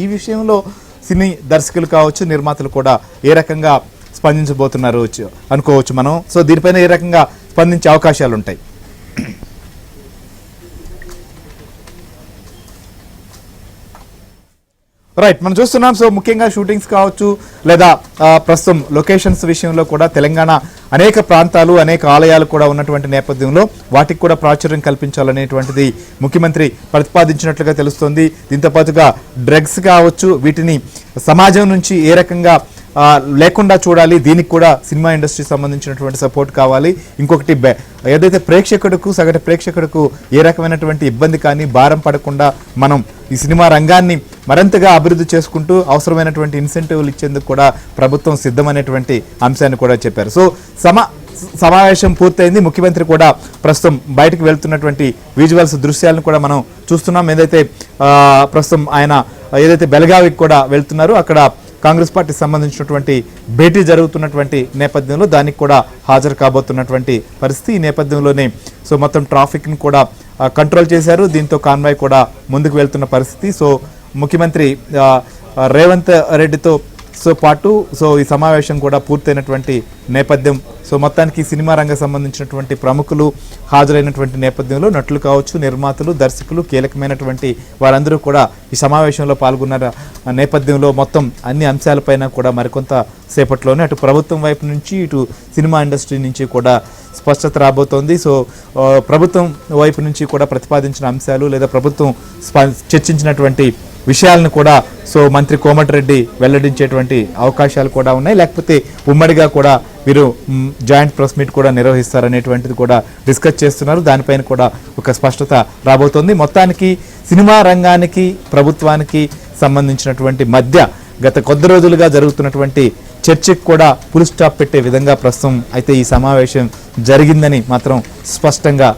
ఈ విషయంలో సినీ దర్శకులు కావచ్చు, నిర్మాతలు కూడా ఏ రకంగా స్పందించబోతున్నారు అనుకోవచ్చు మనం. సో దీనిపైన ఏ రకంగా స్పందించే అవకాశాలు ఉంటాయి? రైట్, మనం చూస్తున్నాం. సో ముఖ్యంగా షూటింగ్స్ కావచ్చు లేదా ప్రస్తుతం లొకేషన్స్ విషయంలో కూడా తెలంగాణ అనేక ప్రాంతాలు, అనేక ఆలయాలు కూడా ఉన్నటువంటి నేపథ్యంలో వాటికి కూడా ప్రాచుర్యం కల్పించాలనేటువంటిది ముఖ్యమంత్రి ప్రతిపాదించినట్లుగా తెలుస్తోంది. దీంతో పాటుగా డ్రగ్స్ కావచ్చు, వీటిని సమాజం నుంచి ఏ రకంగా లేకుండా చూడాలి, దీనికి కూడా సినిమా ఇండస్ట్రీ సంబంధించినటువంటి సపోర్ట్ కావాలి. ఇంకొకటి ఏదైతే ప్రేక్షకుడుకు, సగటు ప్రేక్షకుడుకు ఏ రకమైనటువంటి ఇబ్బంది కానీ భారం పడకుండా మనం ఈ సినిమా రంగాన్ని మరింతగా అభివృద్ధి చేసుకుంటూ అవసరమైనటువంటి ఇన్సెంటివ్లు ఇచ్చేందుకు కూడా ప్రభుత్వం సిద్ధమనేటువంటి అంశాన్ని కూడా చెప్పారు. సో సమావేశం పూర్తయింది. ముఖ్యమంత్రి కూడా ప్రస్తుతం బయటకు వెళ్తున్నటువంటి విజువల్స్ దృశ్యాలను కూడా మనం చూస్తున్నాం. ఏదైతే ప్రస్తుతం ఆయన ఏదైతే బెళగావికి కూడా వెళ్తున్నారో అక్కడ కాంగ్రెస్ పార్టీకి సంబంధించినటువంటి భేటీ జరుగుతున్నటువంటి నేపథ్యంలో దానికి కూడా హాజరు కాబోతున్నటువంటి పరిస్థితి. ఈ నేపథ్యంలోనే సో మొత్తం ట్రాఫిక్ని కూడా కంట్రోల్ చేశారు. దీంతో కాన్వాయ్ కూడా ముందుకు వెళ్తున్న పరిస్థితి. సో ముఖ్యమంత్రి రేవంత్ రెడ్డితో పాటు ఈ సమావేశం కూడా పూర్తయినటువంటి నేపథ్యం. సో మొత్తానికి సినిమా రంగం సంబంధించినటువంటి ప్రముఖులు హాజరైనటువంటి నేపథ్యంలో నటులు కావచ్చు, నిర్మాతలు, దర్శకులు, కీలకమైనటువంటి వారందరూ కూడా ఈ సమావేశంలో పాల్గొన్న నేపథ్యంలో మొత్తం అన్ని అంశాలపైన కూడా మరికొంత సేపట్లోనే అటు ప్రభుత్వం వైపు నుంచి ఇటు సినిమా ఇండస్ట్రీ నుంచి కూడా స్పష్టత రాబోతోంది. సో ప్రభుత్వం వైపు నుంచి కూడా ప్రతిపాదించిన అంశాలు లేదా ప్రభుత్వం చర్చించినటువంటి విషయాలను కూడా సో మంత్రి కోమటిరెడ్డి వెల్లడించేటువంటి అవకాశాలు కూడా ఉన్నాయి. లేకపోతే ఉమ్మడిగా కూడా వీరు జాయింట్ ప్రెస్ మీట్ కూడా నిర్వహిస్తారనేటువంటిది కూడా డిస్కస్ చేస్తున్నారు. దానిపైన కూడా ఒక స్పష్టత రాబోతోంది. మొత్తానికి సినిమా రంగానికి ప్రభుత్వానికి సంబంధించినటువంటి మధ్య గత కొద్ది రోజులుగా జరుగుతున్నటువంటి చర్చకు కూడా ఫుల్ స్టాప్ పెట్టే విధంగా ప్రస్తుతం అయితే ఈ సమావేశం జరిగిందని మాత్రం స్పష్టంగా